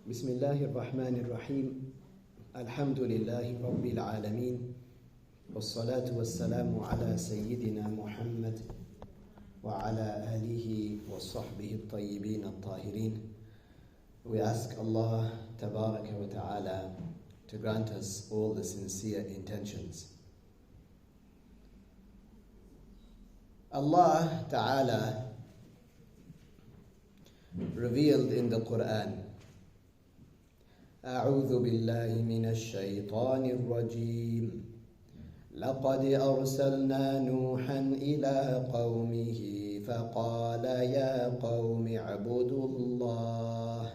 بسم الله الرحمن الرحيم الحمد لله رب العالمين والصلاة والسلام على سيدنا محمد وعلى آله وصحبه الطيبين الطاهرين. We ask Allah Tabaraka wa Ta'ala to grant us all the sincere intentions. Allah Ta'ala revealed in the Quran, أعوذ بالله من الشيطان الرجيم لقد أرسلنا نوحا إلى قومه فقال يا قوم اعبدوا الله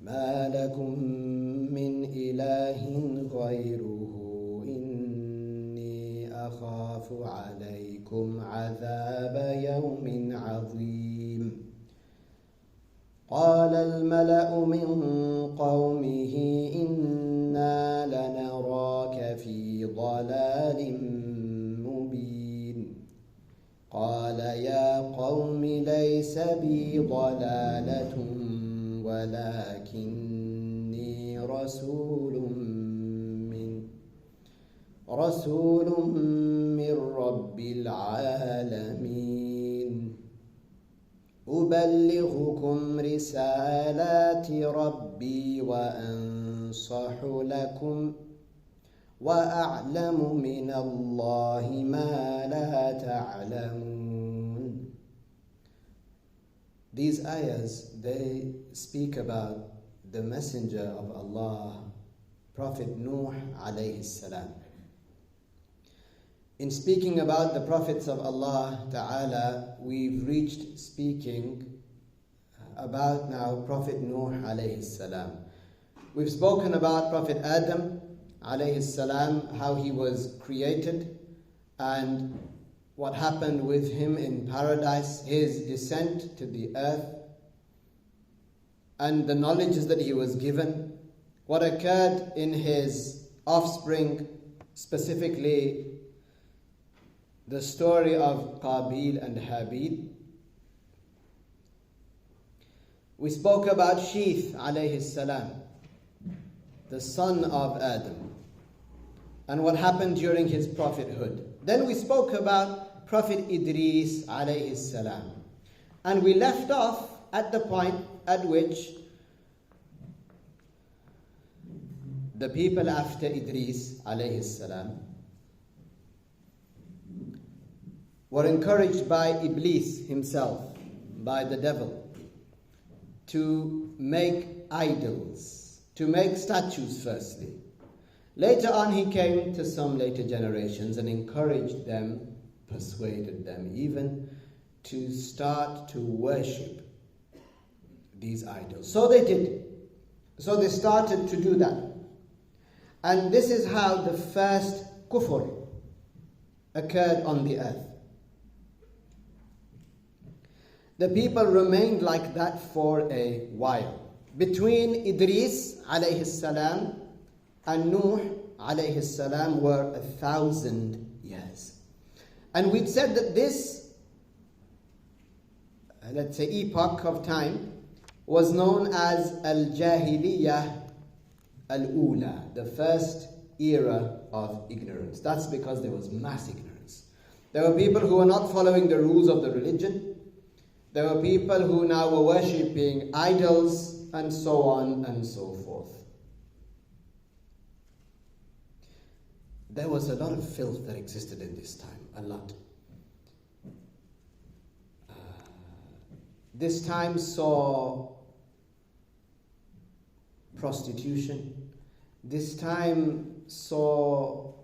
ما لكم من إله غيره إني أخاف عليكم عذاب يوم عظيم. قال الملأ من قومه إنا لنراك في ضلال مبين. قال يا قوم ليس بي ضلالة ولكني رسول من رب العالمين أبلغكم رسالات ربي وأنصح لكم وأعلم من الله ما لا تعلمون. These ayahs, they speak about the messenger of Allah, Prophet NooH عليه السلام. In speaking about the prophets of Allah Ta'ala, we've reached speaking about now Prophet NooH alayhi salam. We've spoken about Prophet Adam alayhi salam, how he was created and what happened with him in paradise, his descent to the earth and the knowledges that he was given, what occurred in his offspring, specifically the story of Qabil and Habil. We spoke about Sheeth alayhi salam, the son of Adam, and what happened during his prophethood. Then we spoke about Prophet Idris alayhi salam, and we left off at the point at which the people after Idris alayhi salam were encouraged by Iblis himself, by the devil, to make idols, to make statues firstly. Later on he came to some later generations and encouraged them, persuaded them even, to start to worship these idols. So they did. So they started to do that. And this is how the first kufr occurred on the earth. The people remained like that for a while. Between Idris alayhi salam and Nuh alayhi salam were 1,000 years. And we'd said that this, let's say, epoch of time was known as Al-Jahiliyyah Al-Ula, the first era of ignorance. That's because there was mass ignorance. There were people who were not following the rules of the religion. There were people who now were worshipping idols and so on and so forth. There was a lot of filth that existed in this time, a lot. This time saw prostitution. This time saw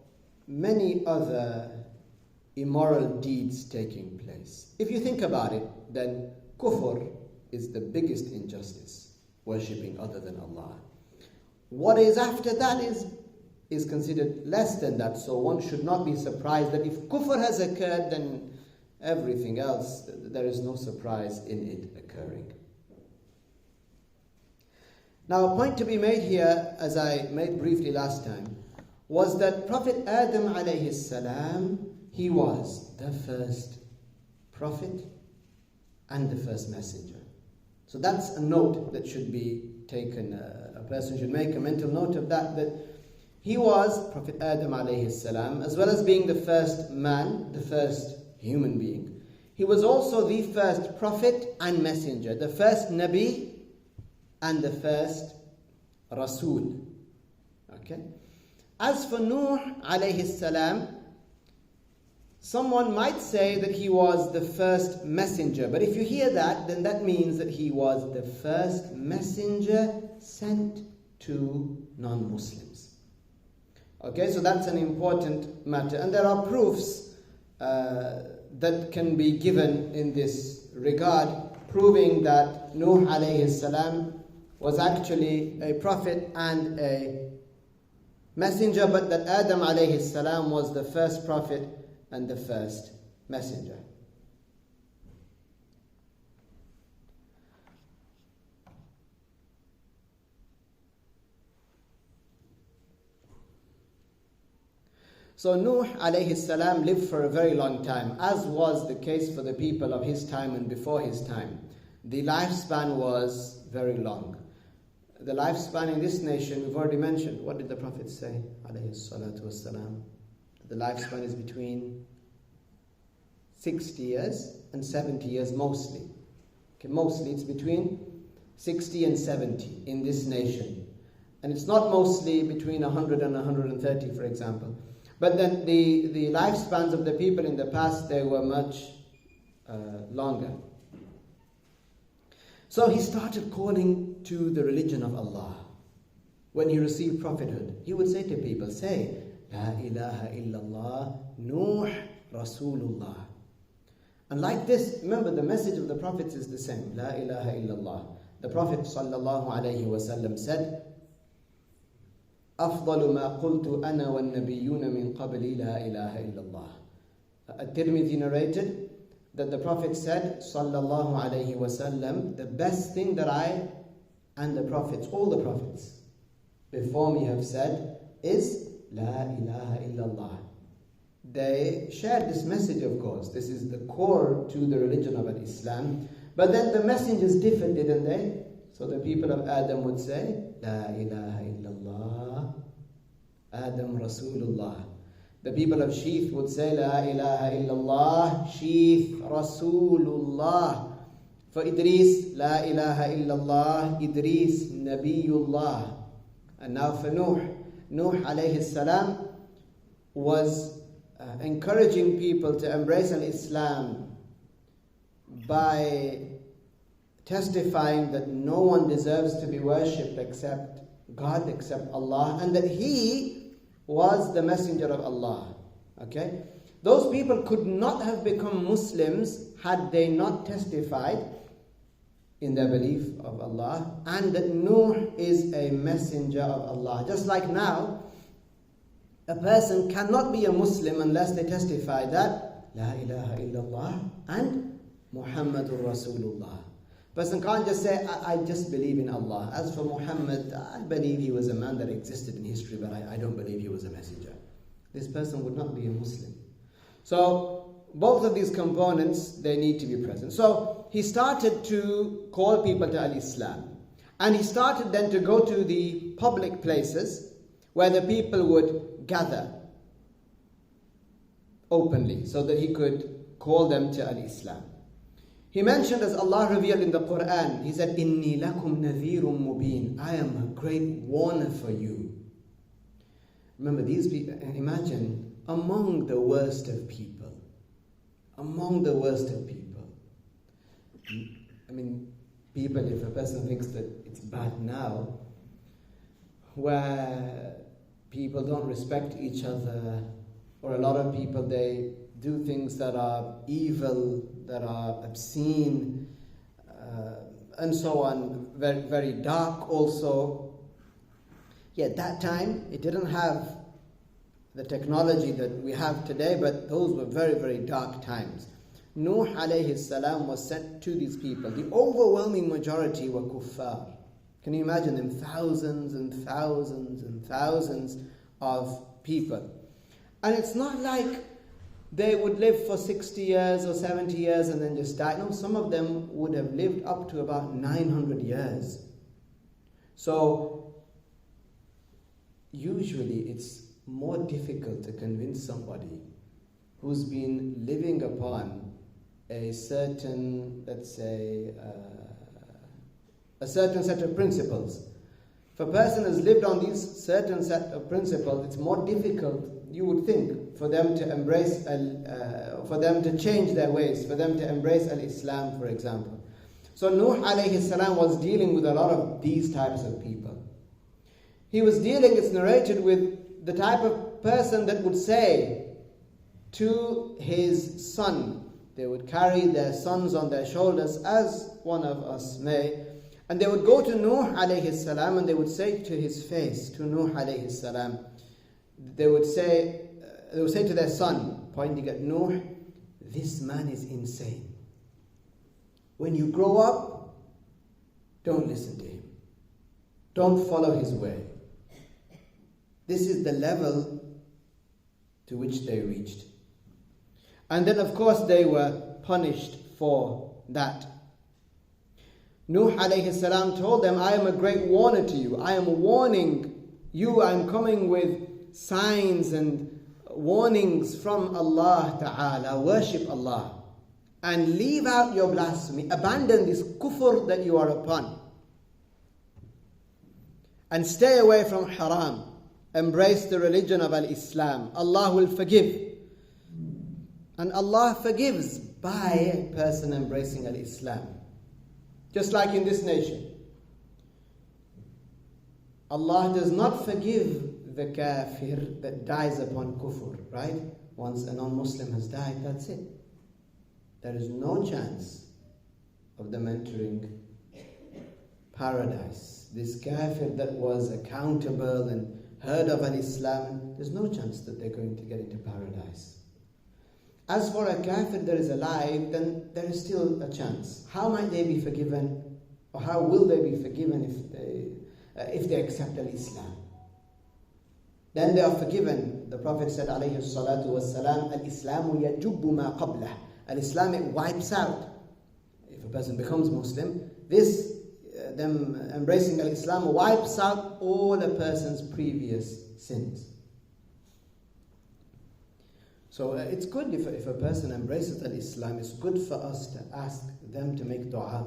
many other immoral deeds taking place. If you think about it, then kufr is the biggest injustice, worshipping other than Allah. What is after that is considered less than that, so one should not be surprised that if kufr has occurred, then everything else, there is no surprise in it occurring. Now, a point to be made here, as I made briefly last time, was that Prophet Adam alayhi salam, he was the first prophet and the first messenger. So that's a note that should be taken. A person should make a mental note of that, that he was Prophet Adam alayhi salam, as well as being the first man, the first human being. He was also the first prophet and messenger, the first Nabi and the first Rasul. Okay? As for NooH alayhi salam, someone might say that he was the first messenger, but if you hear that, then that means that he was the first messenger sent to non-Muslims. Okay, so that's an important matter, and there are proofs that can be given in this regard, proving that NooH alayhi salam was actually a prophet and a messenger, but that Adam alayhi salam was the first prophet and the first messenger. So NooH alayhi salam lived for a very long time, as was the case for the people of his time and before his time. The lifespan was very long. The lifespan in this nation, we've already mentioned. What did the Prophet say? Alayhi salatu wassalam. The lifespan is between 60 years and 70 years mostly. Okay, mostly it's between 60 and 70 in this nation. And it's not mostly between 100 and 130, for example. But then the lifespans of the people in the past, they were much longer. So he started calling to the religion of Allah. When he received prophethood, he would say to people, say, La ilaha illallah, NooH Rasulullah. And like this, remember the message of the prophets is the same. La ilaha illallah. The Prophet sallallahu alayhi wa sallam said, أفضل ما قلت أنا والنبيون من قبلي لا إله إلا الله. At-Tirmidhi narrated that the Prophet said, sallallahu alayhi wa sallam, the best thing that I and the prophets, all the prophets before me have said is La ilaha illallah. They shared this message, of course. This is the core to the religion of Islam. But then the messengers differed, didn't they? So the people of Adam would say, La ilaha illallah, Adam Rasulullah. The people of Sheeth would say, La ilaha illallah, Sheeth Rasulullah. For Idris, La ilaha illallah, Idris Nabiyullah. And now for NooH alayhi salam was encouraging people to embrace Islam by testifying that no one deserves to be worshipped except God, except Allah, and that He was the messenger of Allah. Okay? Those people could not have become Muslims had they not testified in their belief of Allah and that NooH is a messenger of Allah. Just like now, a person cannot be a Muslim unless they testify that La ilaha illallah and Muhammadur Rasulullah. Person can't just say, I just believe in Allah. As for Muhammad, I believe he was a man that existed in history, but I don't believe he was a messenger. This person would not be a Muslim. So, both of these components, they need to be present. So, he started to call people to Al-Islam. And he started then to go to the public places where the people would gather openly so that he could call them to Al-Islam. He mentioned, as Allah revealed in the Quran, He said, Inni lakum nadhirun mubin. I am a great warner for you. Remember, these people, imagine, among the worst of people. Among the worst of people. I mean, people, if a person thinks that it's bad now, where people don't respect each other, or a lot of people, they do things that are evil, that are obscene, and so on, very, very dark also. Yeah, at that time, it didn't have the technology that we have today, but those were very, very dark times. NooH alayhi salam was sent to these people. The overwhelming majority were kuffar. Can you imagine them? Thousands and thousands and thousands of people. And it's not like they would live for 60 years or 70 years and then just die. No, some of them would have lived up to about 900 years. So usually it's more difficult to convince somebody who's been living upon a certain, let's say, a certain set of principles. If a person has lived on these certain set of principles, it's more difficult, you would think, for them to embrace, for them to change their ways, for them to embrace al-Islam, for example. So NooH alayhi salam was dealing with a lot of these types of people. He was dealing, it's narrated, with the type of person that would say to his son, they would carry their sons on their shoulders, as one of us may, and they would go to NooH alayhi salam and they would say to his face, to NooH alayhi salam, they would say to their son, pointing at NooH, this man is insane. When you grow up, don't listen to him. Don't follow his way. This is the level to which they reached. And then of course they were punished for that. NooH alayhi salam told them, I am a great warner to you. I am warning you. I am coming with signs and warnings from Allah Ta'ala. Worship Allah. And leave out your blasphemy. Abandon this kufr that you are upon. And stay away from haram. Embrace the religion of al-Islam. Allah will forgive. And Allah forgives by a person embracing al-Islam. Just like in this nation. Allah does not forgive the kafir that dies upon kufr, right? Once a non-Muslim has died, that's it. There is no chance of them entering paradise. This kafir that was accountable and heard of al-Islam, there's no chance that they're going to get into paradise. As for a kafir that is alive, then there is still a chance. How might they be forgiven? Or how will they be forgiven if they accept al-Islam? Then they are forgiven. The Prophet said, alayhi salatu wassalam, al-Islamu yajubu ma qablah. Al-Islam, it wipes out. If a person becomes Muslim, them embracing al-Islam wipes out all a person's previous sins. So it's good if a person embraces al-Islam. It's good for us to ask them to make dua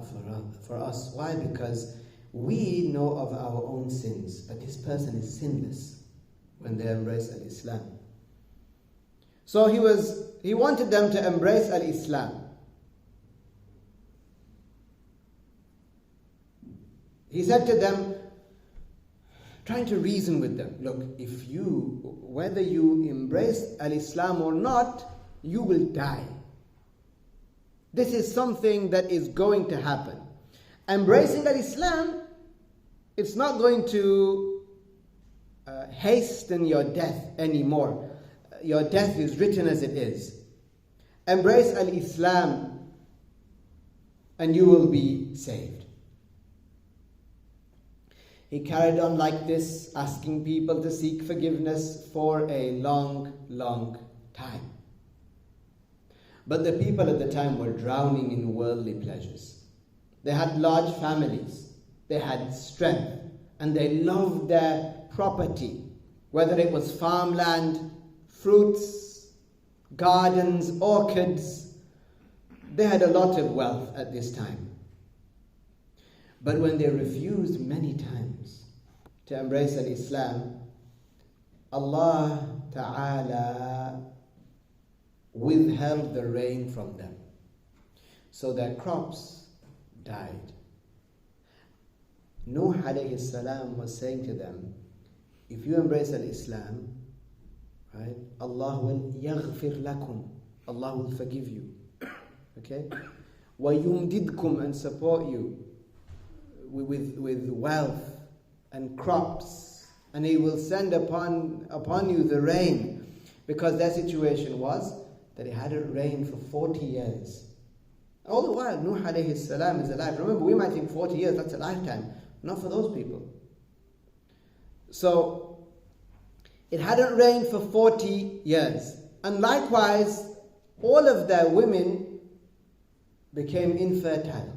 for us. Why? Because we know of our own sins, but this person is sinless when they embrace al-Islam. So he wanted them to embrace al-Islam. He said to them, trying to reason with them, look, whether you embrace al-Islam or not, you will die. This is something that is going to happen. Embracing al-Islam, it's not going to hasten your death anymore. Your death is written as it is. Embrace al-Islam and you will be saved. He carried on like this, asking people to seek forgiveness for a long, long time. But the people at the time were drowning in worldly pleasures. They had large families, they had strength, and they loved their property, whether it was farmland, fruits, gardens, orchards. They had a lot of wealth at this time. But when they refused many times to embrace al-Islam, Allah Ta'ala withheld the rain from them. So their crops died. NooH alayhi salam was saying to them, if you embrace al-Islam, right, Allah will yaghfir lakum. Allah will forgive you. Okay? وَيُمْدِدْكُمْ, and support you with wealth and crops, and He will send upon you the rain, because their situation was that it hadn't rained for 40 years. All the while NooH alayhi salam is alive. Remember, we might think 40 years, that's a lifetime. Not for those people. So it hadn't rained for 40 years, and likewise all of their women became infertile.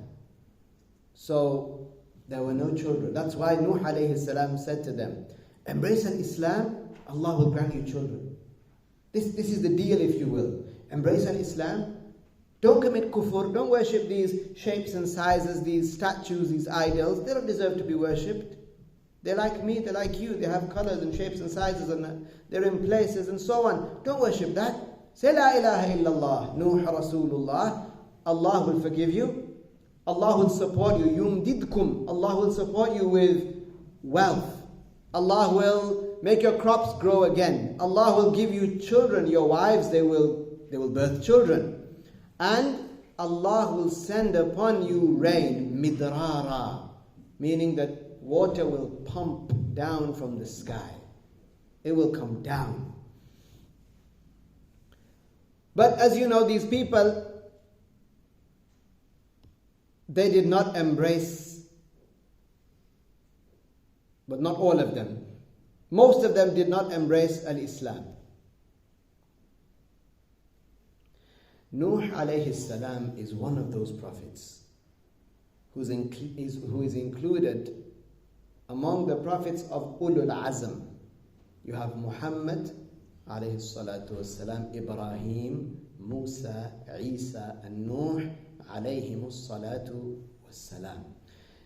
So there were no children. That's why NooH alayhi salam said to them, embrace Islam, Allah will grant you children. This is the deal, if you will. Embrace Islam. Don't commit kufr. Don't worship these shapes and sizes, these statues, these idols. They don't deserve to be worshipped. They're like me, they're like you. They have colors and shapes and sizes and they're in places and so on. Don't worship that. Say La ilaha illallah, NooH Rasulullah. Allah will forgive you. Allah will support you. Yumdidkum. Allah will support you with wealth. Allah will make your crops grow again. Allah will give you children. Your wives, they will birth children. And Allah will send upon you rain, midrara, meaning that water will pump down from the sky. It will come down. But as you know, these people, they did not embrace, but not all of them. Most of them did not embrace Islam. NooH alayhi salam is one of those prophets who is included among the prophets of Ulul Azm. You have Muhammad alayhi salatu wassalam, Ibrahim, Musa, Isa, and NooH alayhimu salatu wassalam.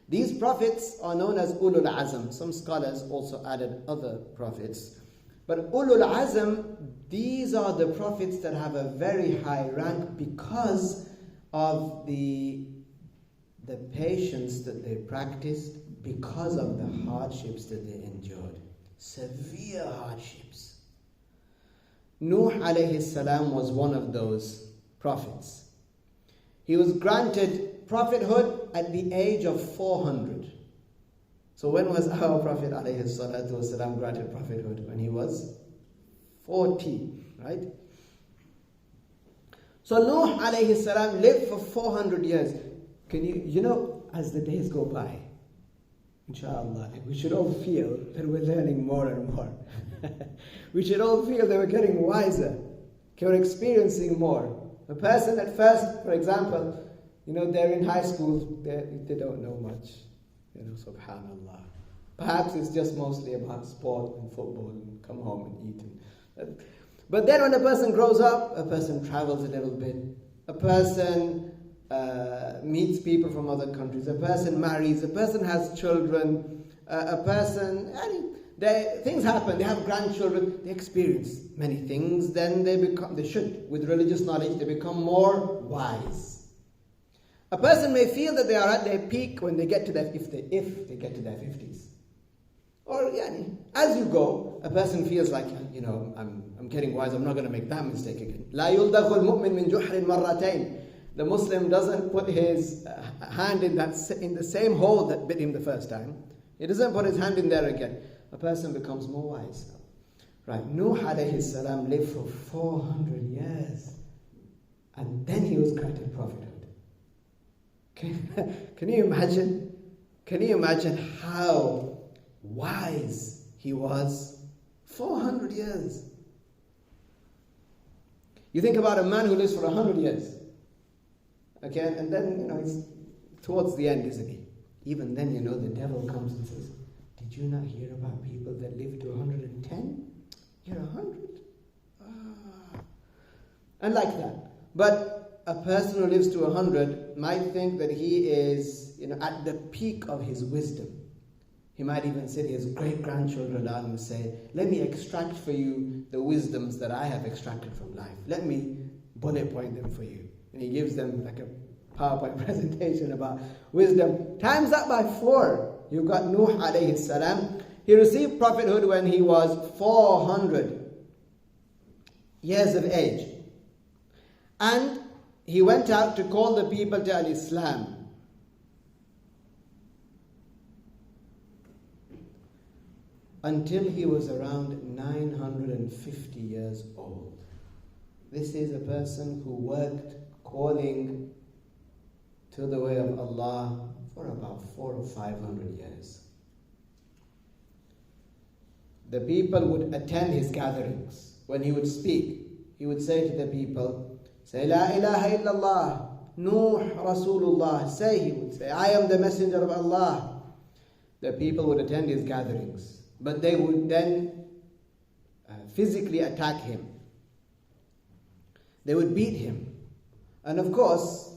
These prophets are known as Ulul Azm. Some scholars also added other prophets. But Ulul Azm, these are the prophets that have a very high rank because of the patience that they practiced, because of the hardships that they endured. Severe hardships. NooH alayhi salam was one of those prophets. He was granted prophethood at the age of 400. So when was our Prophet alayhi salatu wasalam granted prophethood? When he was 40, right? So NooH alayhi salam lived for 400 years. Can you know, as the days go by, inshallah, we should all feel that we're learning more and more. We should all feel that we're getting wiser, we're experiencing more. A person at first, for example, they're in high school, they don't know much. Subhanallah. Perhaps it's just mostly about sport and football and come home and eat. But then when a person grows up, a person travels a little bit. A person meets people from other countries. A person marries. A person has children. Things happen. They have grandchildren. They experience many things. Then they should, with religious knowledge, they become more wise. A person may feel that they are at their peak when they get to their, if they get to their 50s. Or as you go, a person feels like, I'm getting wise, I'm not going to make that mistake again. لا يلدغ المؤمن من جحر مرتين. The Muslim doesn't put his hand in the same hole that bit him the first time. He doesn't put his hand in there again. A person becomes more wise. Right, NooH alayhi salam lived for 400 years. And then he was granted prophethood. Can you imagine? Can you imagine how wise he was? 400 years. You think about a man who lives for 100 years. Okay, and then, it's towards the end, isn't he? Even then, the devil comes and says, did you not hear about people that live to 110? You're 100? And like that. But a person who lives to 100 might think that he is, at the peak of his wisdom. He might even sit his great-grandchildren down and say, let me extract for you the wisdoms that I have extracted from life. Let me bullet point them for you. And he gives them like a PowerPoint presentation about wisdom. Times that by 4. You've got NooH alayhi salam. He received prophethood when he was 400 years of age. And he went out to call the people to Islam. Until he was around 950 years old. This is a person who worked calling to the way of Allah for about 400 or 500 years. The people would attend his gatherings. When he would speak, he would say to the people, say, La ilaha illallah, NooH Rasulullah. Say, he would say, I am the messenger of Allah. The people would attend his gatherings, but they would then physically attack him. They would beat him. And of course,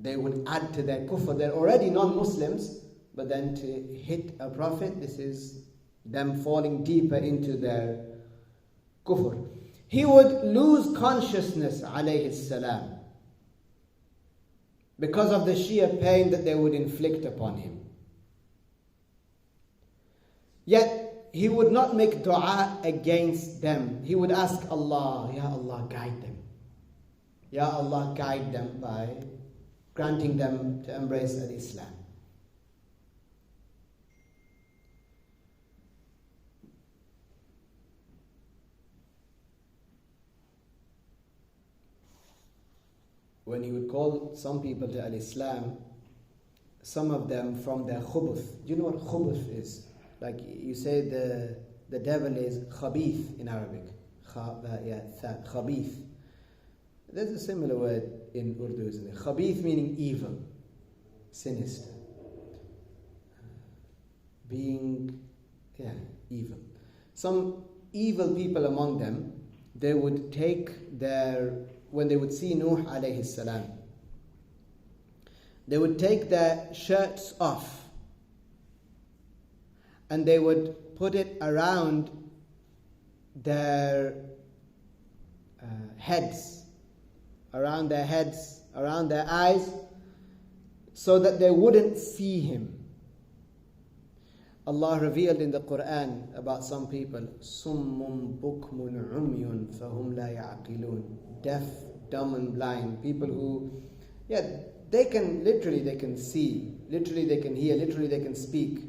they would add to their kufr. They're already non-Muslims, but then to hit a prophet, this is them falling deeper into their kufr. He would lose consciousness, عليه السلام, because of the sheer pain that they would inflict upon him. Yet, he would not make dua against them. He would ask Allah, Ya Allah, guide them. Ya Allah, guide them by granting them to embrace al-Islam. When he would call some people to al-Islam, some of them from their khubuth. Do you know what khubuth is? Like you say the devil is khabith in Arabic. Khabith. There's a similar word in Urdu, isn't it? Khabith meaning evil, sinister. Being, evil. Some evil people among them, they would take when they would see NooH alayhi salam, they would take their shirts off and they would put it around their heads, around their eyes, so that they wouldn't see him. Allah revealed in the Quran about some people, Summun bukmun umyun fahum la ya'qilun, deaf, dumb and blind, people who, they can see, literally they can hear, literally they can speak.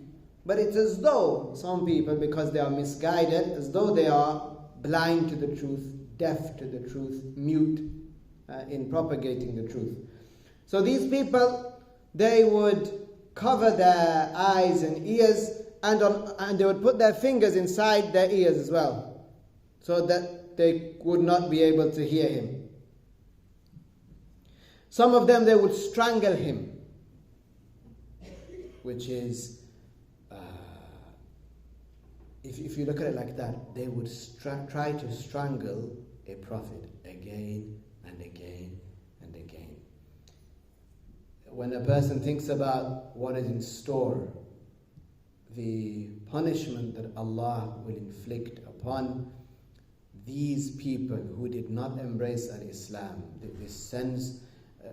But it's as though some people, because they are misguided, as though they are blind to the truth, deaf to the truth, mute in propagating the truth. So these people, they would cover their eyes and ears, and they would put their fingers inside their ears as well, so that they would not be able to hear him. Some of them, they would strangle him, which is, if you look at it like that, they would try to strangle a prophet again and again and again. When a person thinks about what is in store, the punishment that Allah will inflict upon these people who did not embrace al-Islam, this sends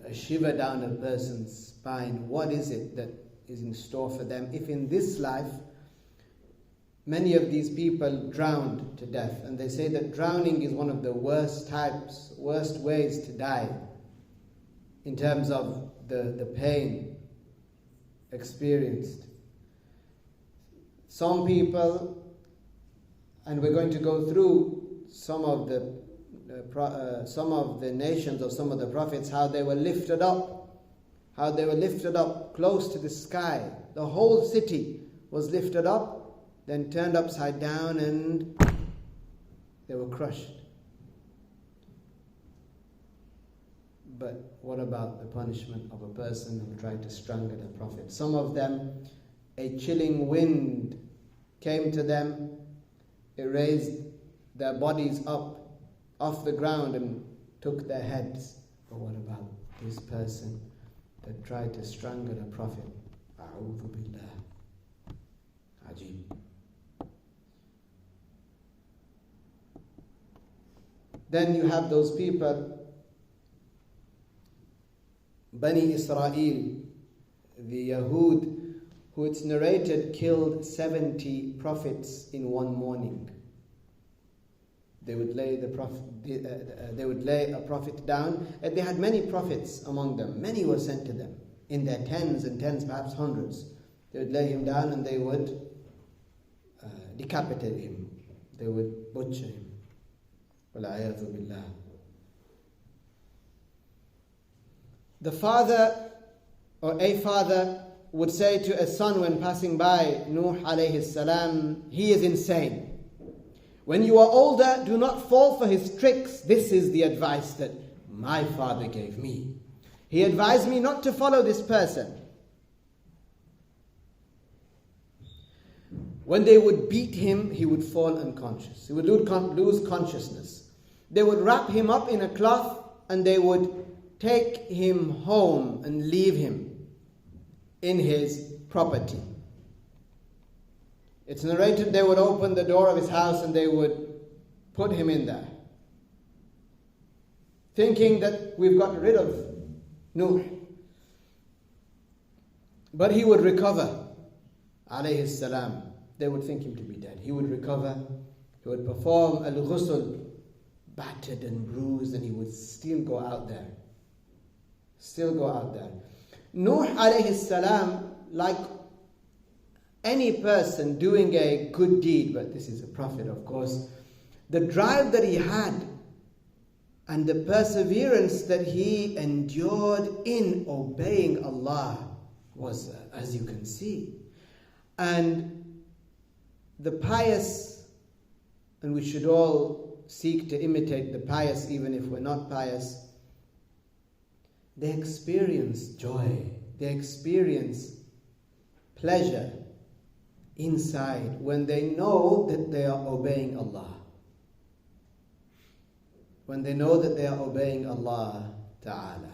a shiver down a person's spine. What is it that is in store for them? If in this life, many of these people drowned to death, and they say that drowning is one of the worst ways to die in terms of the pain experienced. Some people, and we're going to go through some of the nations of some of the prophets, how they were lifted up close to the sky. The whole city was lifted up, then turned upside down, and they were crushed. But what about the punishment of a person who tried to strangle a prophet? Some of them, a chilling wind came to them, it raised their bodies up off the ground and took their heads. But what about this person that tried to strangle a prophet? A'udhu billah. Ajib. Then you have those people, Bani Israel, the Yahud, who it's narrated killed 70 prophets in one morning. They would lay a prophet down, and they had many prophets among them. Many were sent to them in their tens, perhaps hundreds. They would lay him down and they would decapitate him. They would butcher him. Wal-'iyadhu billah. The father, or a father, would say to a son when passing by NooH alayhi salam, he is insane. When you are older, do not fall for his tricks. This is the advice that my father gave me. He advised me not to follow this person. When they would beat him, he would fall unconscious. He would lose consciousness. They would wrap him up in a cloth and they would take him home and leave him in his property. It's narrated they would open the door of his house and they would put him in there, thinking that we've gotten rid of NooH. But he would recover, عليه السلام. They would think him to be dead. He would recover. He would perform al-ghusl, battered and bruised, and he would still go out there. Still go out there. NooH alayhi salam, like any person doing a good deed, but this is a prophet of course, the drive that he had and the perseverance that he endured in obeying Allah was, as you can see. And the pious, and we should all seek to imitate the pious even if we're not pious, they experience joy, they experience pleasure inside when they know that they are obeying Allah. When they know that they are obeying Allah Ta'ala.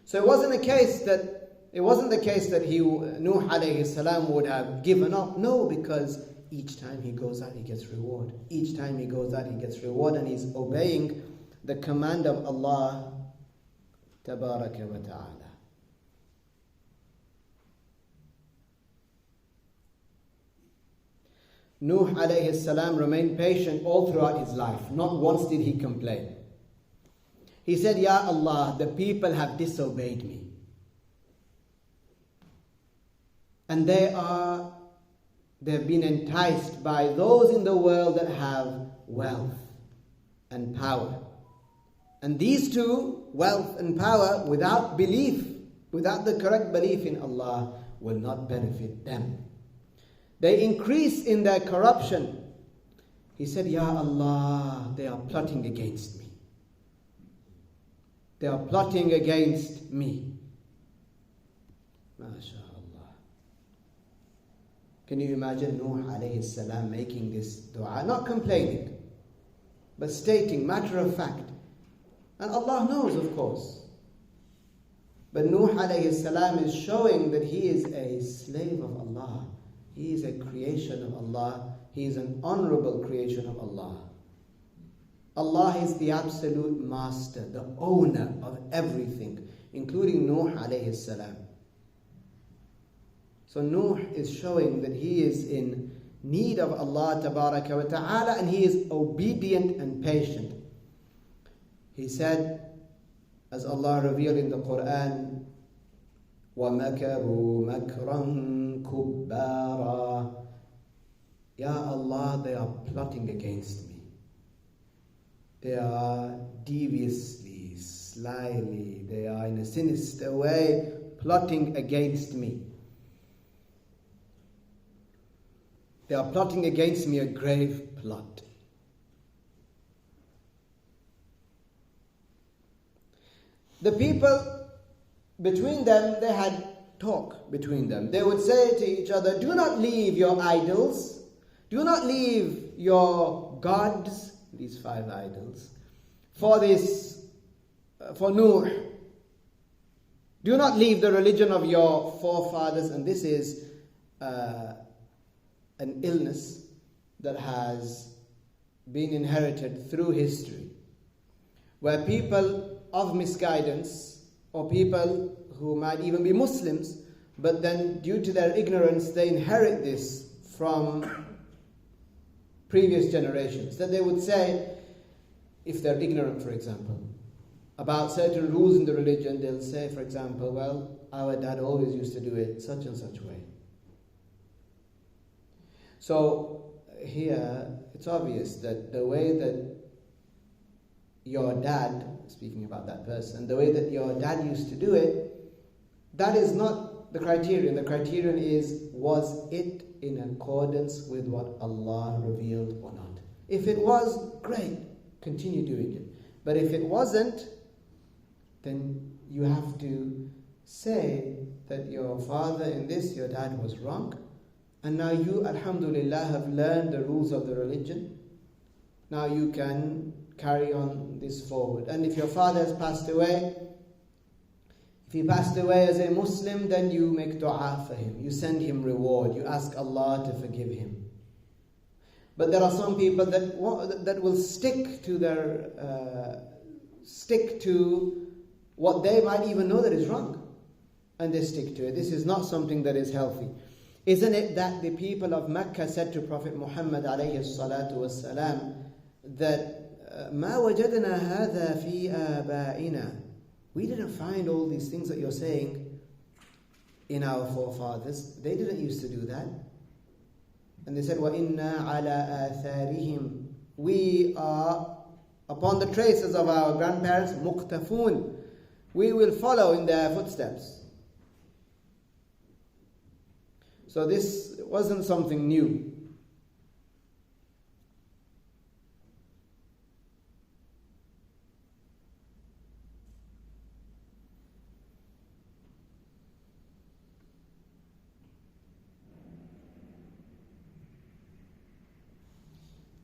So it wasn't the case that NooH alayhi salam would have given up. No, because each time he goes out, he gets reward. Each time he goes out, he gets reward, and he's obeying the command of Allah Tabaraka wa Ta'ala. NooH alayhi salam remained patient all throughout his life. Not once did he complain. He said, Ya Allah, the people have disobeyed me. And they've been enticed by those in the world that have wealth and power. And these two, wealth and power, without belief, without the correct belief in Allah, will not benefit them. They increase in their corruption. He said, Ya Allah, they are plotting against me. They are plotting against me. MashaAllah. Can you imagine NooH alayhi salam making this dua? Not complaining, but stating, matter of fact. And Allah knows, of course. But NooH alayhi salam is showing that he is a slave of Allah. He is a creation of Allah. He is an honorable creation of Allah. Allah is the absolute master, the owner of everything, including NooH alayhi salam. So NooH is showing that he is in need of Allah Tabaraka wa Ta'ala, and he is obedient and patient. He said, as Allah revealed in the Quran, وَمَكَرُوا مَكْرًا كُبَّارًا. Ya Allah, they are plotting against me. They are deviously, slyly, they are in a sinister way plotting against me. They are plotting against me a grave plot. The people between them, they had talk between them. They would say to each other, do not leave your idols. Do not leave your gods, these 5 idols, for NooH. Do not leave the religion of your forefathers. And this is an illness that has been inherited through history, where people of misguidance, or people who might even be Muslims, but then due to their ignorance they inherit this from previous generations, that they would say, if they're ignorant, for example, about certain rules in the religion, they'll say, for example, well, our dad always used to do it such and such way. So here, it's obvious that the way that your dad, speaking about that person, the way that your dad used to do it, that is not the criterion. The criterion is, was it in accordance with what Allah revealed or not? If it was, great, continue doing it. But if it wasn't, then you have to say that your father in this, your dad was wrong, and now you, alhamdulillah, have learned the rules of the religion. Now you can carry on this forward. And if your father has passed away, if he passed away as a Muslim, then you make dua for him. You send him reward. You ask Allah to forgive him. But there are some people that will stick to what they might even know that is wrong, and they stick to it. This is not something that is healthy. Isn't it that the people of Mecca said to Prophet Muhammad عليه الصلاة والسلام that ما وجدنا هذا في آبائنا, we didn't find all these things that you're saying in our forefathers. They didn't used to do that. And they said, وَإِنَّا عَلَىٰ آثَارِهِمْ, we are upon the traces of our grandparents, مُقْتَفُونَ, we will follow in their footsteps. So this wasn't something new.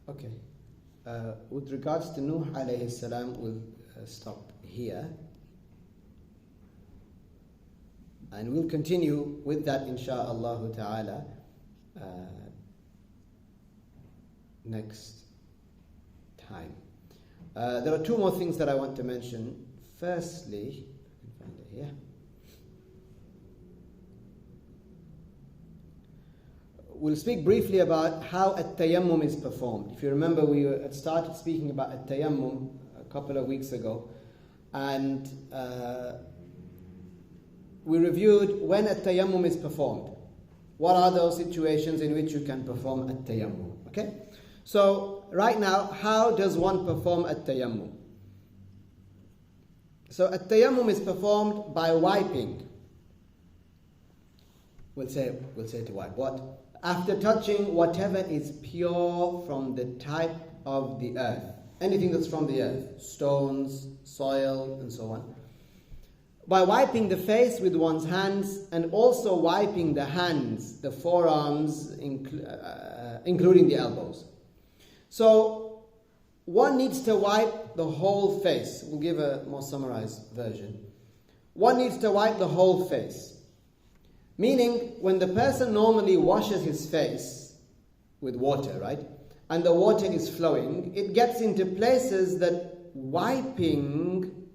Okay. With regards to NooH عليه السلام, we'll stop here. And we'll continue with that insha'Allah ta'ala next time. There are two more things that I want to mention. Firstly, I can find it here. We'll speak briefly about how Tayammum is performed. If you remember, we had started speaking about Tayammum a couple of weeks ago, and we reviewed when Tayammum is performed. What are those situations in which you can perform Tayammum? Okay? So, right now, how does one perform Tayammum? So, Tayammum is performed by wiping. We'll say to wipe. What? After touching whatever is pure from the type of the earth. Anything that's from the earth. Stones, soil, and so on. By wiping the face with one's hands, and also wiping the hands, the forearms, including the elbows. So, one needs to wipe the whole face. We'll give a more summarized version. One needs to wipe the whole face. Meaning, when the person normally washes his face with water, right? And the water is flowing, it gets into places that wiping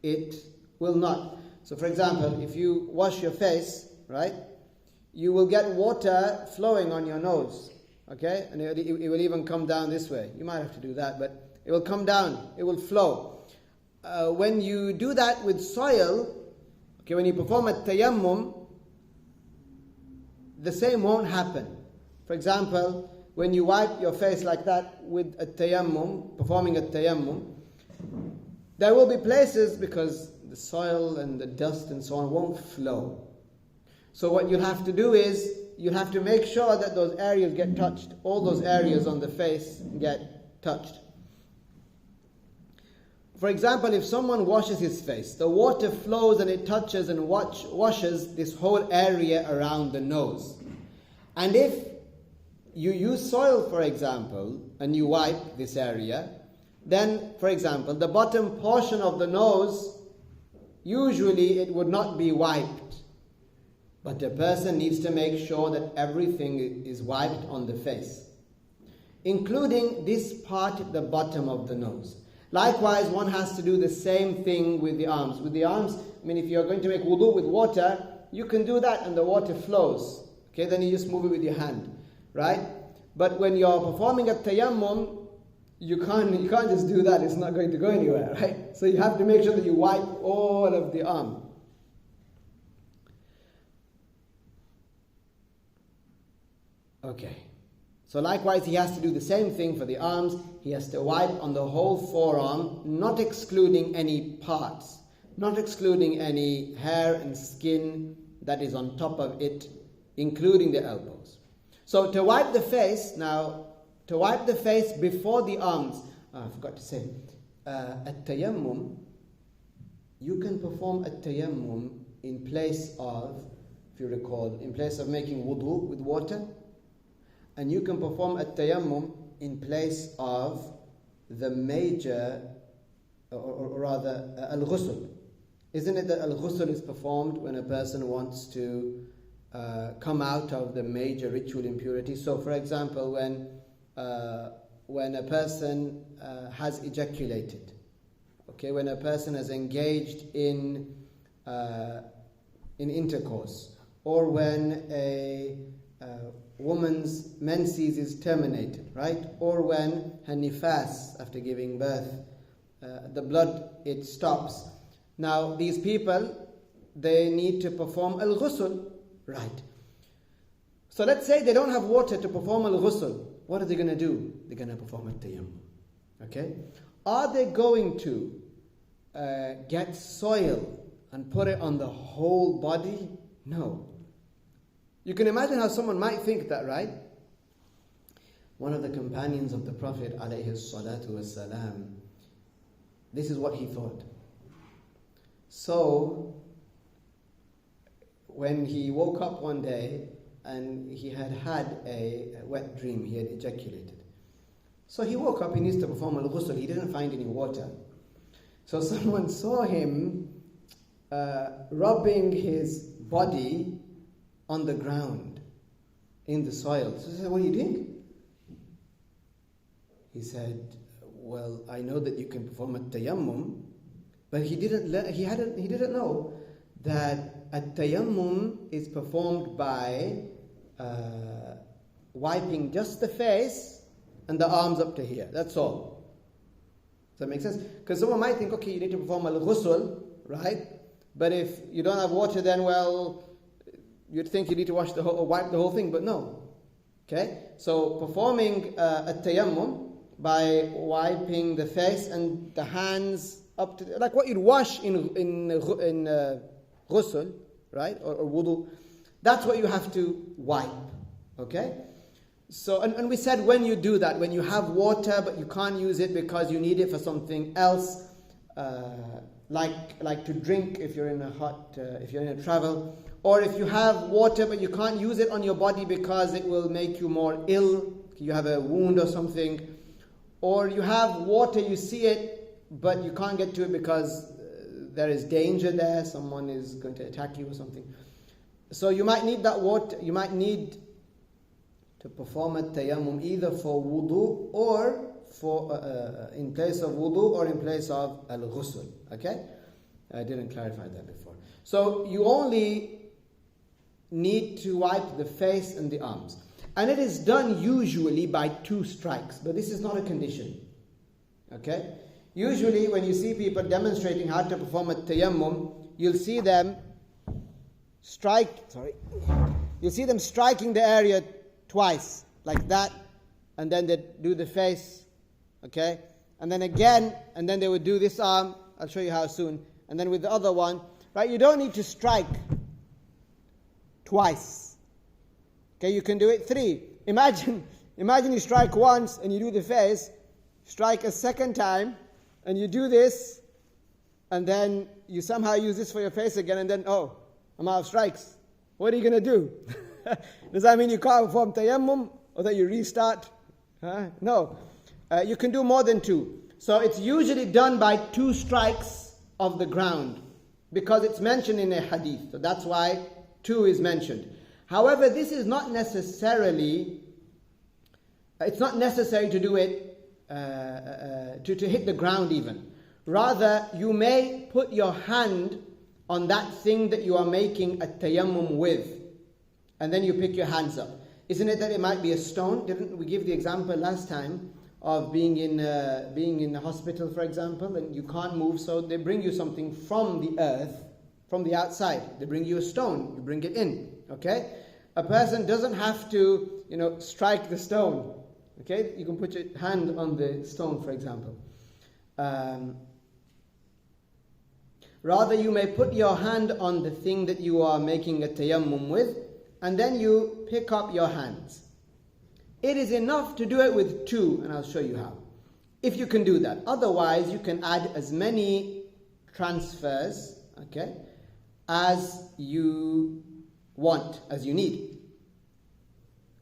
it will not. So for example, if you wash your face, right? You will get water flowing on your nose, okay? And it will even come down this way. You might have to do that, but it will come down, it will flow. When you do that with soil, okay, when you perform a tayammum, the same won't happen. For example, when you wipe your face like that with a tayammum, performing a tayammum, there will be places, because the soil and the dust and so on won't flow. So what you'll have to do is, you'll have to make sure that those areas get touched. All those areas on the face get touched. For example, if someone washes his face, the water flows and it touches and washes this whole area around the nose. And if you use soil, for example, and you wipe this area, then, for example, the bottom portion of the nose, usually it would not be wiped. But a person needs to make sure that everything is wiped on the face, including this part at the bottom of the nose. Likewise, one has to do the same thing with the arms. With the arms, I mean, if you're going to make wudu with water, you can do that and the water flows. Okay, then you just move it with your hand, right? But when you're performing a tayammum, you can't just do that. It's not going to go anywhere, right? So you have to make sure that you wipe all of the arm. Okay. So likewise, he has to do the same thing for the arms. He has to wipe on the whole forearm, not excluding any parts, not excluding any hair and skin that is on top of it, including the elbows. So to wipe the face, now, to wipe the face before the arms, I forgot to say, at tayammum, you can perform a tayammum in place of, if you recall, in place of making wudu with water, and you can perform a tayammum in place of the major, or rather, al-ghusl. Isn't it that al-ghusl is performed when a person wants to come out of the major ritual impurity? So, for example, when a person has ejaculated, okay, when a person has engaged in intercourse, or when a woman's menses is terminated, right? Or when her nifas, after giving birth, the blood, it stops. Now, these people, they need to perform al-ghusl, right? So let's say they don't have water to perform al-ghusl. What are they going to do? They're going to perform al-tayammum, okay? Are they going to get soil and put it on the whole body? No. You can imagine how someone might think that, right? One of the companions of the Prophet, عليه الصلاة والسلام, this is what he thought. So, when he woke up one day and he had a wet dream, he had ejaculated. So he woke up, he needs to perform al-ghusl, he didn't find any water. So someone saw him rubbing his body on the ground, in the soil. So he said, what are you doing? He said, well, I know that you can perform a tayammum, but he didn't know that a tayammum is performed by wiping just the face and the arms up to here. That's all. Does that make sense? Because someone might think, okay, you need to perform al-ghusl, right? But if you don't have water, then, well, you'd think you need to wipe the whole thing, but no. Okay? So performing a tayammum by wiping the face and the hands up to, like what you'd wash in ghusl, right? Or wudu. That's what you have to wipe. Okay? So, and we said when you do that, when you have water but you can't use it because you need it for something else, like to drink if you're in if you're in a travel, or if you have water but you can't use it on your body because it will make you more ill, you have a wound or something, or you have water, you see it but you can't get to it because there is danger there, someone is going to attack you or something. So you might need that water, you might need to perform a tayammum either for wudu or for in place of wudu or in place of al-ghusl. Okay? I didn't clarify that before. So you only need to wipe the face and the arms. And it is done usually by 2 strikes, but this is not a condition. Okay? Usually when you see people demonstrating how to perform a tayammum, you'll see them you'll see them striking the area twice, like that, and then they do the face, okay? And then again, and then they would do this arm, I'll show you how soon, and then with the other one, right? You don't need to strike twice, okay? You can do it 3. Imagine you strike once and you do the face, strike a second time, and you do this, and then you somehow use this for your face again, and then, oh, I'm out of strikes. What are you going to do? Does that mean you can't perform tayammum or that you restart? No. You can do more than 2. So it's usually done by 2 strikes of the ground because it's mentioned in a hadith. So that's why 2 is mentioned. However, this is not necessarily, it's not necessary to do it, to hit the ground even. Rather, you may put your hand on that thing that you are making a tayammum with. And then you pick your hands up. Isn't it that it might be a stone? Didn't we give the example last time of being in a hospital, for example, and you can't move, so they bring you something from the earth, from the outside. They bring you a stone, you bring it in, okay? A person doesn't have to, strike the stone, okay? You can put your hand on the stone, for example. Rather, you may put your hand on the thing that you are making a tayammum with, and then you pick up your hands. It is enough to do it with 2, and I'll show you how. If you can do that. Otherwise, you can add as many transfers, okay, as you want, as you need.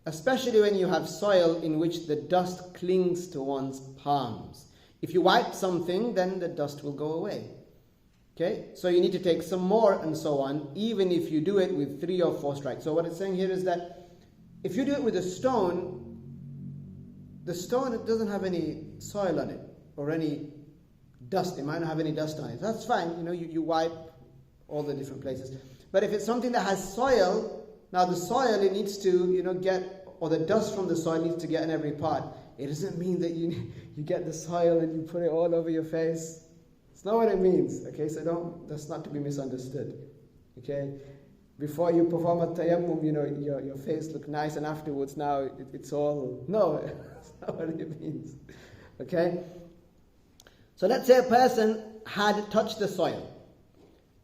Especially when you have soil in which the dust clings to one's palms. If you wipe something, then the dust will go away. Okay, so you need to take some more and so on, even if you do it with 3 or 4 strikes. So what it's saying here is that if you do it with a stone, the stone, it doesn't have any soil on it or any dust. It might not have any dust on it. That's fine. You wipe all the different places. But if it's something that has soil, now the soil, it needs to, get, or the dust from the soil needs to get in every part. It doesn't mean that you get the soil and you put it all over your face. It's not what it means. Okay, so that's not to be misunderstood. Okay, before you perform a tayammum, your face look nice, and afterwards now it's all, no, that's not what it means. Okay, so let's say a person had touched the soil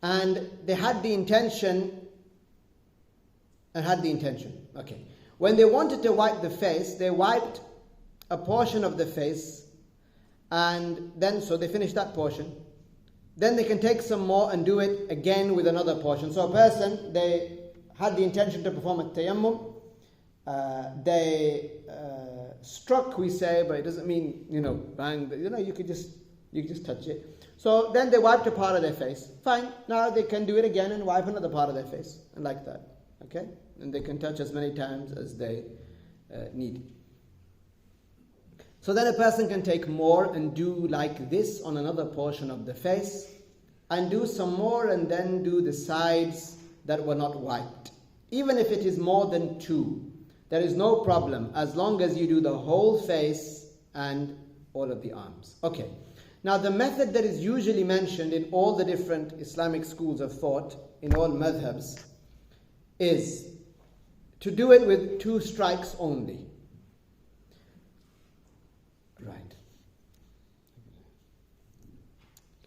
and they had the intention. Okay, when they wanted to wipe the face, they wiped a portion of the face, and then so they finished that portion. Then they can take some more and do it again with another portion. So a person, they had the intention to perform a tayammum, they struck, we say, but it doesn't mean, bang, you could just touch it. So then they wiped a part of their face. Fine, now they can do it again and wipe another part of their face, and like that. Okay? And they can touch as many times as they need. So then a person can take more and do like this on another portion of the face, and do some more and then do the sides that were not wiped. Even if it is more than 2, there is no problem as long as you do the whole face and all of the arms. Okay. Now the method that is usually mentioned in all the different Islamic schools of thought, in all madhabs, is to do it with 2 strikes only. Right.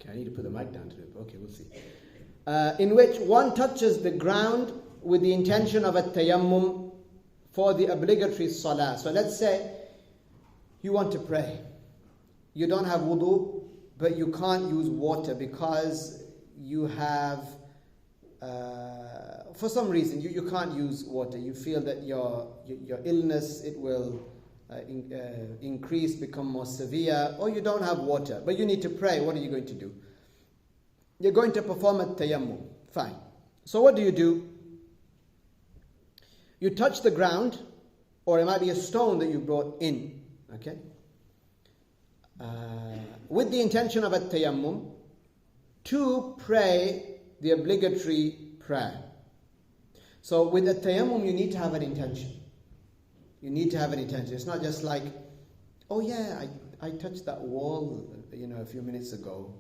Okay, I need to put the mic down to it. Okay, we'll see. In which one touches the ground with the intention of a tayammum for the obligatory salah. So let's say you want to pray. You don't have wudu, but you can't use water because you have, for some reason, you can't use water. You feel that your illness, it will increase, become more severe, or you don't have water, but you need to pray. What are you going to do? You're going to perform a tayammum. Fine. So what do? You touch the ground, or it might be a stone that you brought in, okay? With the intention of a tayammum, to pray the obligatory prayer. So with a tayammum, you need to have an intention. You need to have an intention. It's not just like, oh yeah, I touched that wall, a few minutes ago.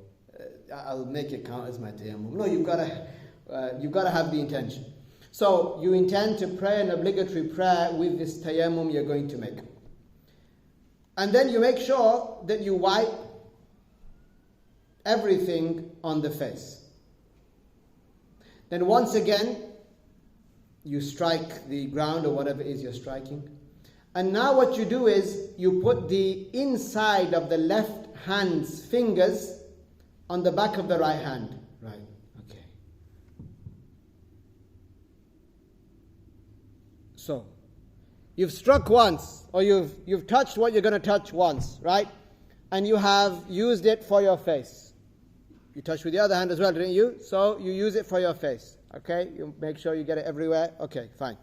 I'll make it count as my tayammum. No, you've got to have the intention. So you intend to pray an obligatory prayer with this tayammum you're going to make. And then you make sure that you wipe everything on the face. Then once again, you strike the ground or whatever it is you're striking. And now what you do is you put the inside of the left hand's fingers on the back of the right hand. Right, okay. So, you've struck once, or you've touched what you're going to touch once, right? And you have used it for your face. You touched with the other hand as well, didn't you? So you use it for your face, okay? You make sure you get it everywhere. Okay, fine.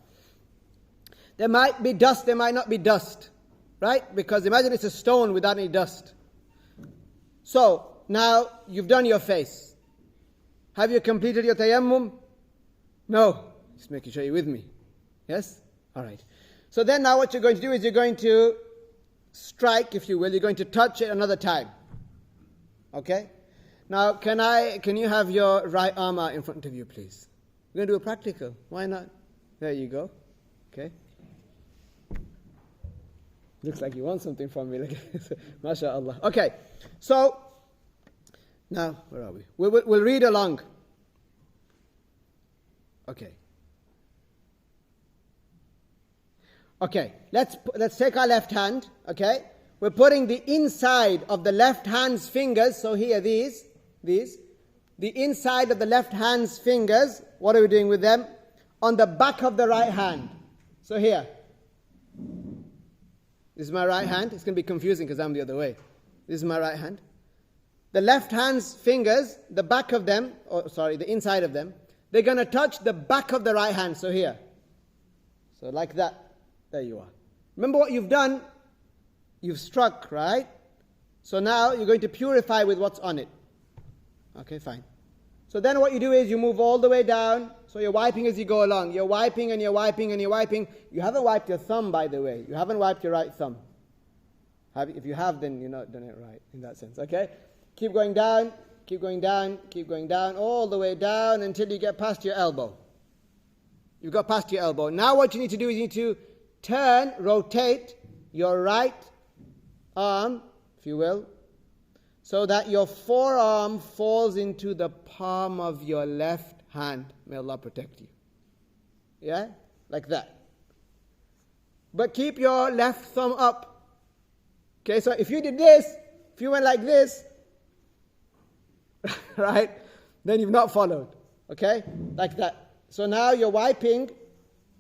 There might be dust, there might not be dust, right? Because imagine it's a stone without any dust. So, now you've done your face. Have you completed your tayammum? No. Just making sure you're with me. Yes? Alright. So then now what you're going to do is you're going to strike, if you will, you're going to touch it another time. Okay? Now, can you have your right arm out in front of you, please? We're going to do a practical. Why not? There you go. Okay? Looks like you want something from me. MashaAllah. Okay. So, now, where are we? We'll read along. Okay. Okay. Let's take our left hand. Okay. We're putting the inside of the left hand's fingers. So here, these the inside of the left hand's fingers, what are we doing with them? On the back of the right hand. So here. This is my right hand. It's going to be confusing because I'm the other way. This is my right hand. The left hand's fingers, the back of them, the inside of them, they're going to touch the back of the right hand. So here. So like that. There you are. Remember what you've done? You've struck, right? So now you're going to purify with what's on it. Okay, fine. So then what you do is you move all the way down. So you're wiping as you go along. You're wiping and you're wiping and you're wiping. You haven't wiped your thumb, by the way. You haven't wiped your right thumb. If you have, then you're not done it right in that sense. Okay? Keep going down, keep going down, keep going down, all the way down until you get past your elbow. You've got past your elbow. Now what you need to do is you need to rotate your right arm, if you will, so that your forearm falls into the palm of your left hand. May Allah protect you. Yeah? Like that. But keep your left thumb up. Okay, so if you did this, if you went like this, right, then you've not followed. Okay? Like that. So now you're wiping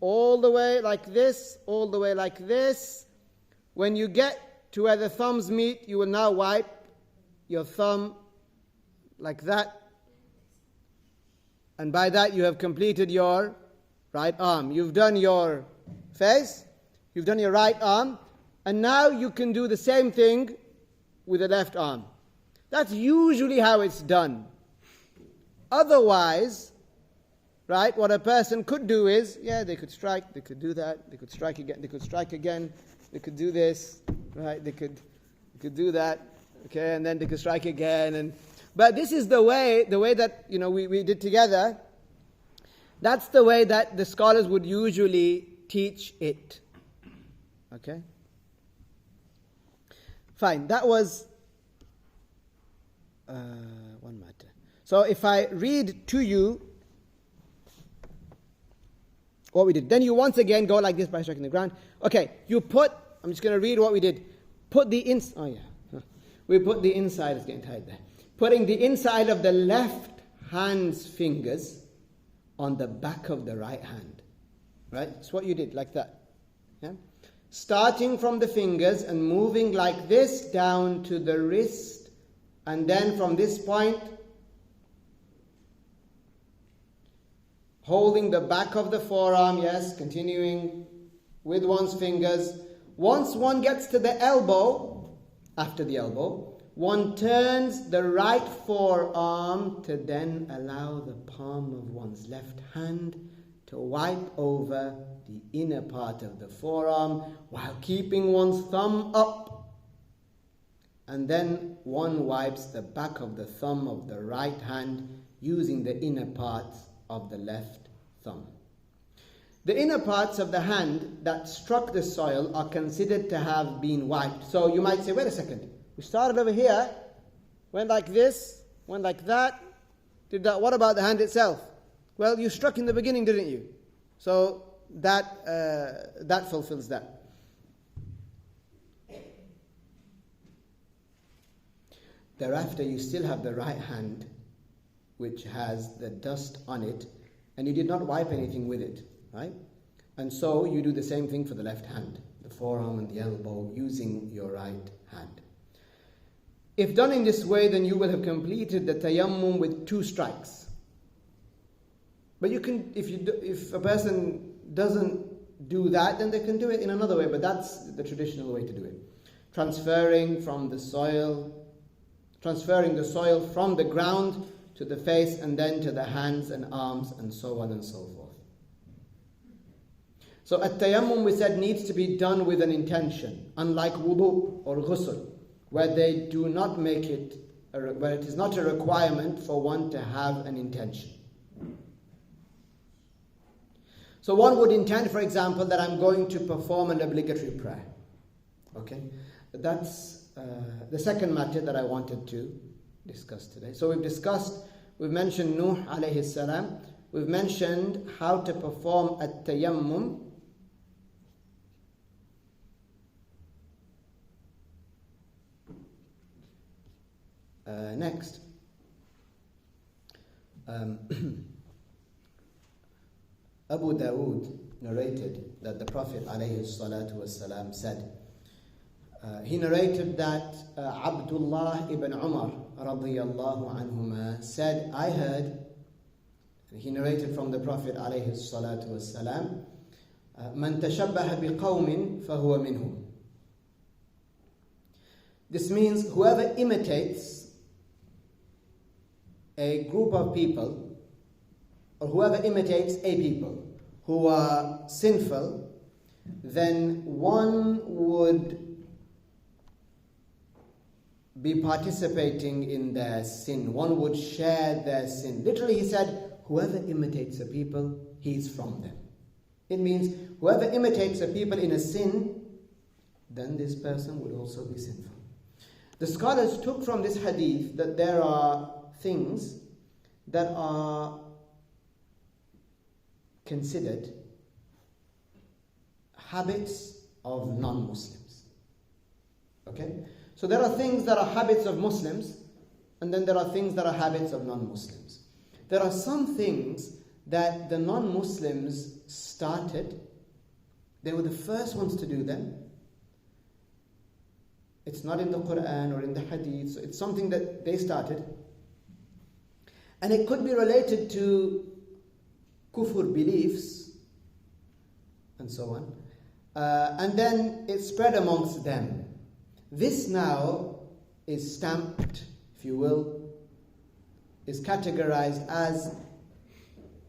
all the way like this, all the way like this. When you get to where the thumbs meet, you will now wipe your thumb like that. And by that you have completed your right arm. You've done your face, you've done your right arm, and now you can do the same thing with the left arm. That's usually how it's done. Otherwise, right, what a person could do is, they could strike, they could do that, they could strike again, they could strike again, they could do this, right, they could do that, okay, and then they could strike again. But this is the way that, we did together. That's the way that the scholars would usually teach it. Okay? Fine, that was one matter. So if I read to you what we did, then you once again go like this by striking the ground. Okay, I'm just going to read what we did. We put the inside, it's getting tight there. Putting the inside of the left hand's fingers on the back of the right hand. Right? That's what you did, like that. Yeah? Starting from the fingers and moving like this down to the wrist, and then from this point, holding the back of the forearm, yes, continuing with one's fingers. Once one gets to the elbow, after the elbow, one turns the right forearm to then allow the palm of one's left hand to wipe over the inner part of the forearm while keeping one's thumb up. And then one wipes the back of the thumb of the right hand using the inner parts of the left thumb. The inner parts of the hand that struck the soil are considered to have been wiped. So you might say, wait a second, we started over here, went like this, went like that, did that. What about the hand itself? Well, you struck in the beginning, didn't you? So that fulfills that. Thereafter, you still have the right hand, which has the dust on it, and you did not wipe anything with it, right? And so you do the same thing for the left hand, the forearm and the elbow, using your right hand. If done in this way, then you will have completed the tayammum with 2 strikes. But you can, if a person doesn't do that, then they can do it in another way, but that's the traditional way to do it. Transferring the soil from the ground to the face and then to the hands and arms and so on and so forth. So at-tayammum, we said, needs to be done with an intention, unlike wudu or ghusl, where they do not make it, where it is not a requirement for one to have an intention. So one would intend, for example, that I'm going to perform an obligatory prayer. Okay? That's the second matter that I wanted to discuss today. So we've mentioned NooH, عليه السلام. We've mentioned how to perform at-tayammum. Next, Abu Dawood narrated that the Prophet ﷺ said, he narrated that Abdullah ibn Umar radiyallahu anhuma said, I heard, he narrated from the Prophet ﷺ, Man tashabbaha biqawmin fahuwa minhum. This means whoever imitates a group of people, or whoever imitates a people who are sinful, then one would be participating in their sin. One would share their sin. Literally, he said, whoever imitates a people, he's from them. It means whoever imitates a people in a sin, then this person would also be sinful. The scholars took from this hadith that there are things that are considered habits of non-Muslims. Okay? So there are things that are habits of Muslims, and then there are things that are habits of non-Muslims. There are some things that the non-Muslims started. They were the first ones to do them. It's not in the Quran or in the Hadith, so it's something that they started. And it could be related to kufr beliefs and so on. And then it spread amongst them. This now is stamped, if you will, is categorized as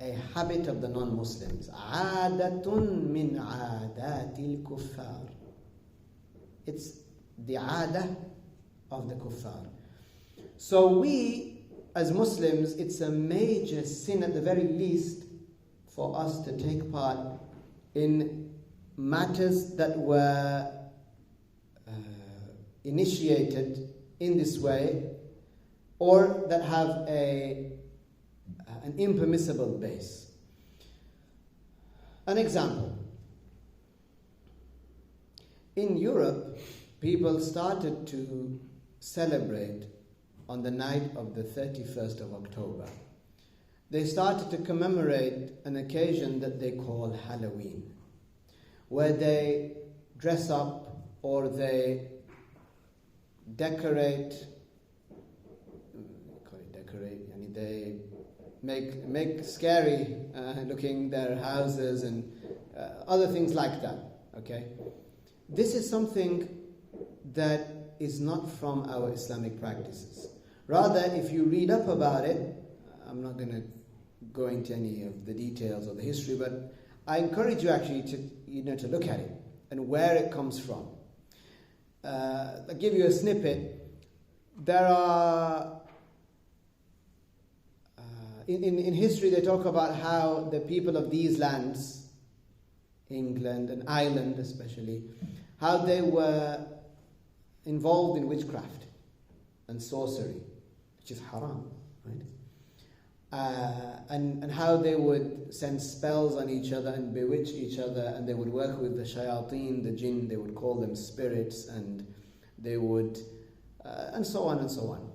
a habit of the non-Muslims. Adatun min adatil kuffar. It's the adah of the kuffar. So we, as Muslims, it's a major sin at the very least for us to take part in matters that were initiated in this way, or that have an impermissible base. An example. In Europe, people started to celebrate on the night of the 31st of October. They started to commemorate an occasion that they call Halloween, where they dress up or they they make scary looking their houses and other things like that. Okay, this is something that is not from our Islamic practices. Rather, if you read up about it, I'm not going to go into any of the details of the history, but I encourage you actually to look at it and where it comes from. I'll give you a snippet. There are in history they talk about how the people of these lands, England and Ireland especially, how they were involved in witchcraft and sorcery, which is haram, right? And how they would send spells on each other and bewitch each other, and they would work with the shayateen, the jinn, they would call them spirits, and they would, and so on and so on.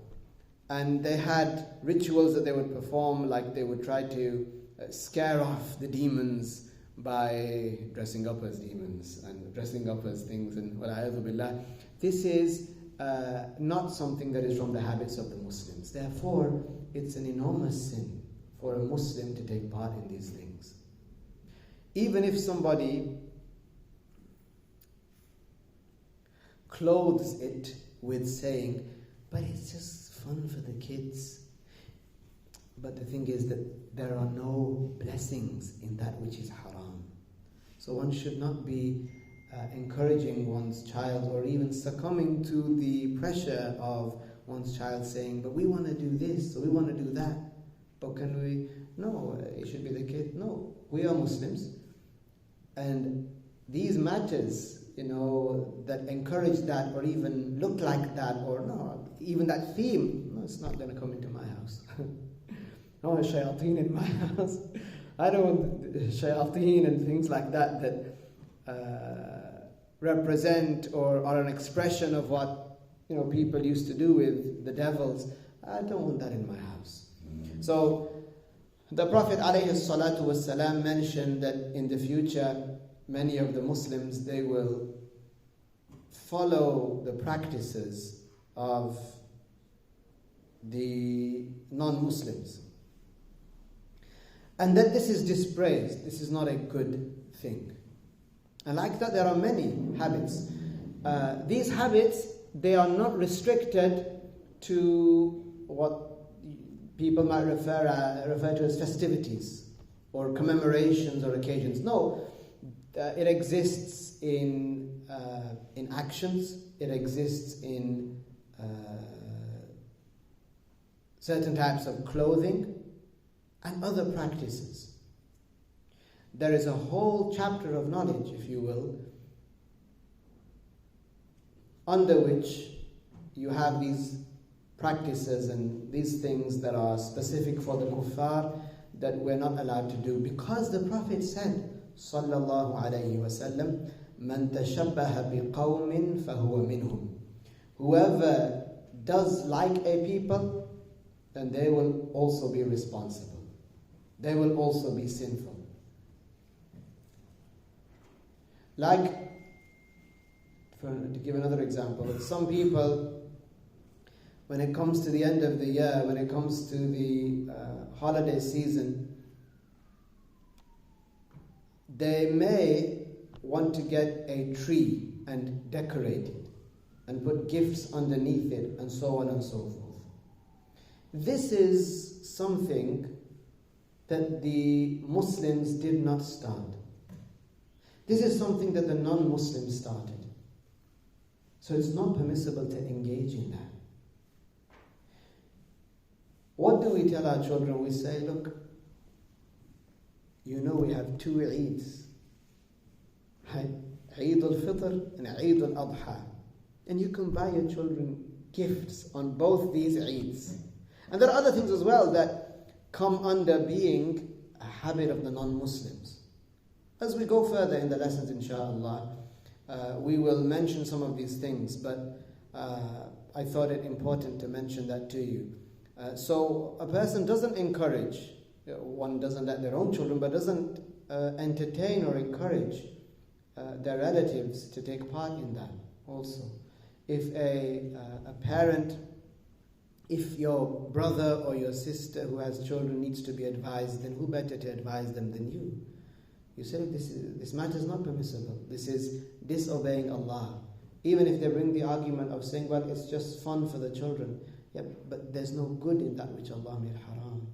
And they had rituals that they would perform, like they would try to scare off the demons by dressing up as demons and dressing up as things, and wala'ayadhu billah. This is not something that is from the habits of the Muslims. Therefore, it's an enormous sin for a Muslim to take part in these things. Even if somebody clothes it with saying, but it's just fun for the kids. But the thing is that there are no blessings in that which is haram. So one should not be encouraging one's child or even succumbing to the pressure of one's child saying, but we want to do this, or we want to do that. But can we? No, it should be the kid. No, we are Muslims. And these matters, that encourage that or even look like that, or no, even that theme, no, it's not going to come into my house. No shayateen in my house. I don't want shayateen and things like that represent or are an expression of what people used to do with the devils. I don't want that in my house. So The Prophet ﷺ mentioned that in the future, many of the Muslims, they will follow the practices of the non-Muslims. And that this is dispraised, this is not a good thing. And like that, there are many habits. These habits, they are not restricted to what people might refer to as festivities or commemorations or occasions. No, it exists in actions. It exists in certain types of clothing and other practices. There is a whole chapter of knowledge, if you will, under which you have these practices and these things that are specific for the kuffar that we're not allowed to do, because the Prophet said, sallallahu alayhi wasallam, man tashabbaha biqawmin fahuwa minhum. Whoever does like a people, then they will also be responsible. They will also be sinful. Like, to give another example, some people, when it comes to the end of the year, when it comes to the holiday season, they may want to get a tree and decorate it and put gifts underneath it and so on and so forth. This is something that the Muslims did not start. This is something that the non-Muslims started. So it's not permissible to engage in that. What do we tell our children? We say, look, you know we have two Eids. Eid al-Fitr and Eid al-Adha. And you can buy your children gifts on both these Eids. And there are other things as well that come under being a habit of the non-Muslims. As we go further in the lessons, inshallah, we will mention some of these things, but I thought it important to mention that to you. So a person doesn't encourage, one doesn't let their own children, but doesn't entertain or encourage their relatives to take part in that also. If a parent, if your brother or your sister who has children needs to be advised, then who better to advise them than you? You say this matter is not permissible. This is disobeying Allah. Even if they bring the argument of saying, well, it's just fun for the children. Yeah, but there's no good in that which Allah made haram.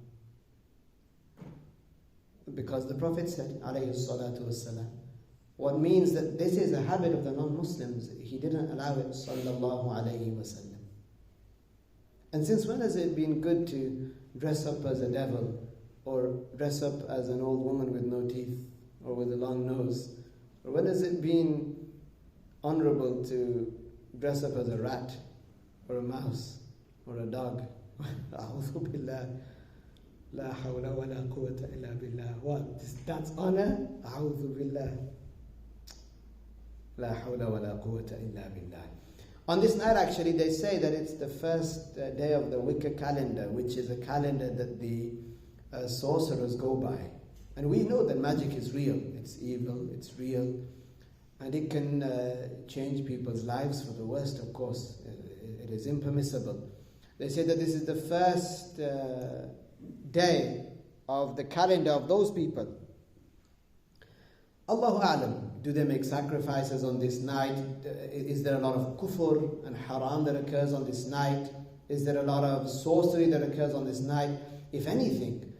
Because the Prophet said, alayhi salatu wassalam, what means that this is a habit of the non-Muslims, he didn't allow it, sallallahu alayhi wasallam. And since when has it been good to dress up as a devil, or dress up as an old woman with no teeth, or with a long nose? Or when has it been honorable to dress up as a rat, or a mouse, or a dog? A'udhu billah. La hawla wa la quwwata illa billah. What? That's honor? A'udhu billah. La hawla wa la quwwata illa billah. On this night, actually, they say that it's the first day of the Wicca calendar, which is a calendar that the sorcerers go by. And we know that magic is real. It's evil, it's real. And it can change people's lives for the worst, of course. It is impermissible. They say that this is the first day of the calendar of those people. Allahu A'lam. Do they make sacrifices on this night? Is there a lot of kufr and haram that occurs on this night? Is there a lot of sorcery that occurs on this night? If anything,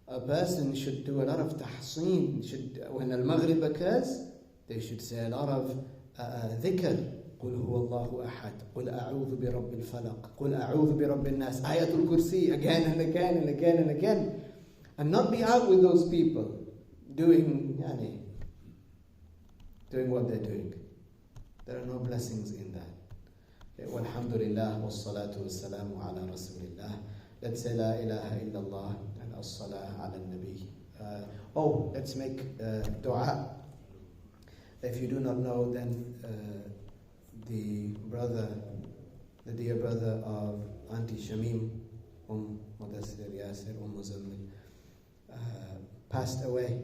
a person should do a lot of tahseen. When al-Maghrib occurs, they should say a lot of dhikr. قُلْ هُوَ اللَّهُ أَحَدٌ قُلْ أَعُوذُ بِرَبِّ الْفَلَقِ قُلْ أَعُوذُ بِرَبِّ النَّاسِ Ayatul Kursi again and again and again and again. And not be out with those people doing what they're doing. There are no blessings in that. Walhamdulillah, wassalatu wassalamu ala rasulillah. Let's say la ilaha illallah and as-salah ala nabi. Let's make dua. If you do not know, then the dear brother of Auntie Shamim, Mudassir Yasir, Muzammil, passed away.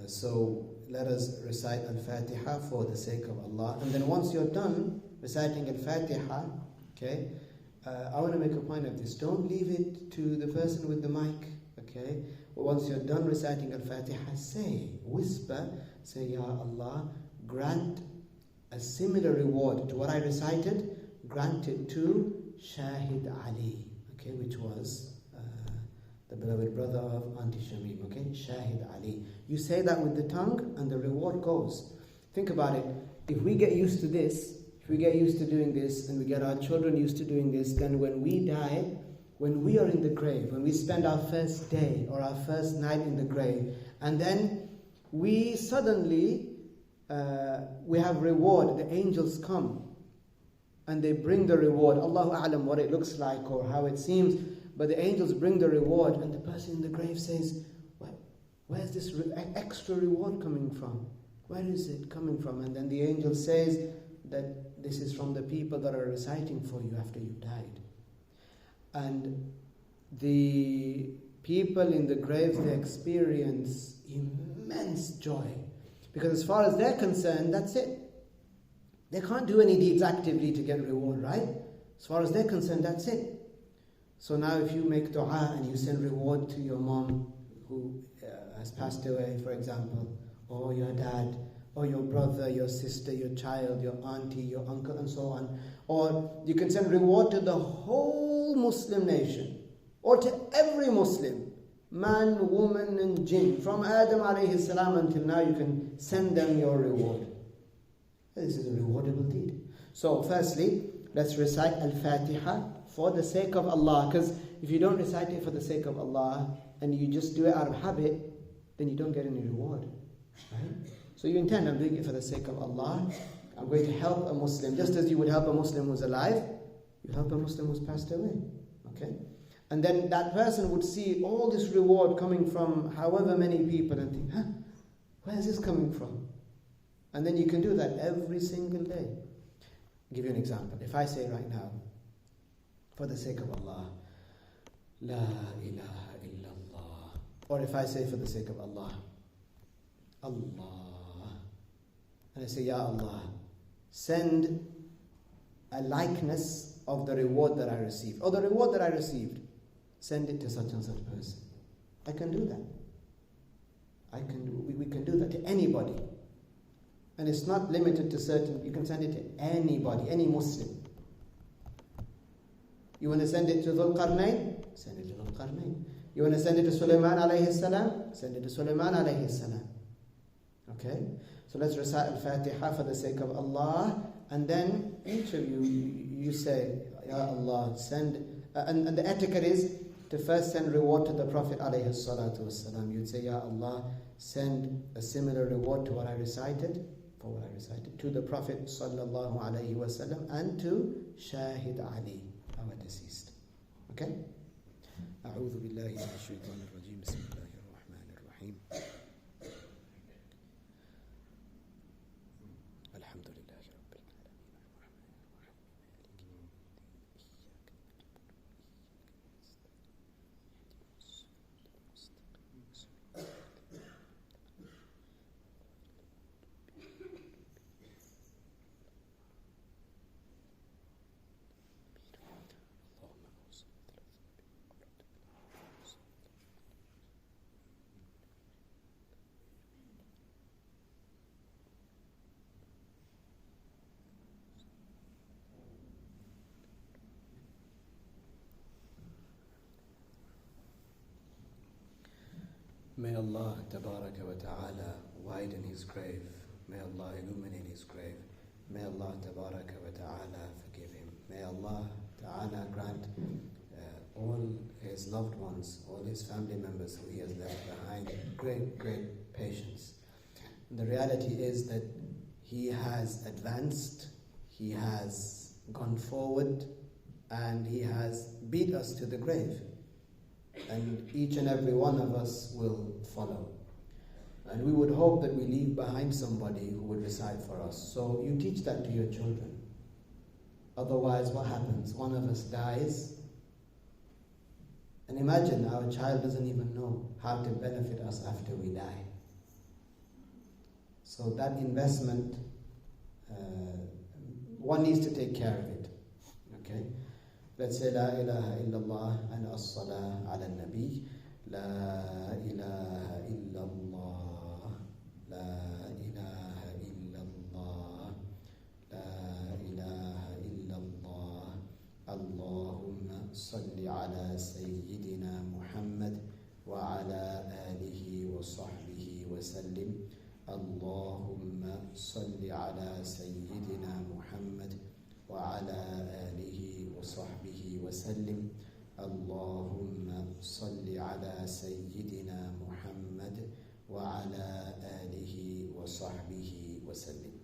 So let us recite Al-Fatiha for the sake of Allah. And then once you're done reciting Al-Fatiha, okay, I want to make a point of this. Don't leave it to the person with the mic, okay? Once you're done reciting Al-Fatiha, whisper, say, Ya Allah, grant a similar reward to what I recited, grant it to Shahid Ali, okay, which was the beloved brother of Auntie Shamim, okay, Shahid Ali. You say that with the tongue and the reward goes. Think about it. If we get used to this, if we get used to doing this and we get our children used to doing this, then when we die, when we are in the grave, when we spend our first day or our first night in the grave, and then we suddenly, we have reward, the angels come and they bring the reward. Allahu A'lam what it looks like or how it seems, but the angels bring the reward and the person in the grave says, where's this extra reward coming from? Where is it coming from? And then the angel says that this is from the people that are reciting for you after you've died. And the people in the graves, they experience immense joy. Because as far as they're concerned, that's it. They can't do any deeds actively to get reward, right? As far as they're concerned, that's it. So now if you make dua and you send reward to your mom who has passed away, for example, or your dad, or your brother, your sister, your child, your auntie, your uncle, and so on. Or you can send reward to the whole Muslim nation, or to every Muslim, man, woman, and jinn. From Adam alayhi salam until now, you can send them your reward. This is a rewardable deed. So firstly, let's recite Al-Fatiha for the sake of Allah. Because if you don't recite it for the sake of Allah, and you just do it out of habit, then you don't get any reward. Right? So you intend, I'm doing it for the sake of Allah. I'm going to help a Muslim. Just as you would help a Muslim who's alive, you help a Muslim who's passed away. Okay? And then that person would see all this reward coming from however many people and think, where is this coming from? And then you can do that every single day. I'll give you an example. If I say right now, for the sake of Allah, La ilaha illallah. Or if I say for the sake of Allah, Allah. And I say, Ya Allah, send a likeness of the reward that I received. Or the reward that I received, send it to such and such person. I can do that. We can do that to anybody. And it's not limited to certain, you can send it to anybody, any Muslim. You want to send it to Dhul Qarnayn? Send it to Dhul Qarnayn. You want to send it to Sulaiman alayhi salam? Send it to Sulaiman alayhi salam. Okay? So let's recite Al-Fatiha for the sake of Allah. And then each of you say, Ya Allah, send... and the etiquette is to first send reward to the Prophet alayhi salatu wasalam. You'd say, Ya Allah, send a similar reward to what I recited, for what I recited, to the Prophet sallallahu alayhi wasallam, and to Shahid Ali, our deceased. Okay? أعوذ بالله من الشيطان الرجيم بسم الله الرحمن الرحيم الحمد لله رب May Allah Tabaraka wa Ta'ala widen his grave. May Allah illuminate his grave. May Allah Tabaraka wa Ta'ala forgive him. May Allah Ta'ala grant all his loved ones, all his family members who he has left behind, great patience. The reality is that he has advanced, he has gone forward, and he has beat us to the grave. And each and every one of us will follow. And we would hope that we leave behind somebody who would recite for us. So you teach that to your children. Otherwise, what happens? One of us dies, And imagine our child doesn't even know how to benefit us after we die. So that investment, one needs to take care of it. Okay? Let's say La ilaha illallah and as-salah ala nabi. La ilaha illallah. La ilaha illallah. La ilaha illallah. Allahumma salli ala sayyidina Muhammad wa ala alihi wa sahbihi wa sallim. اللهم صل على سيدنا محمد وعلى آله وصحبه وسلم. اللهم صل على سيدنا محمد وعلى آله وصحبه وسلم.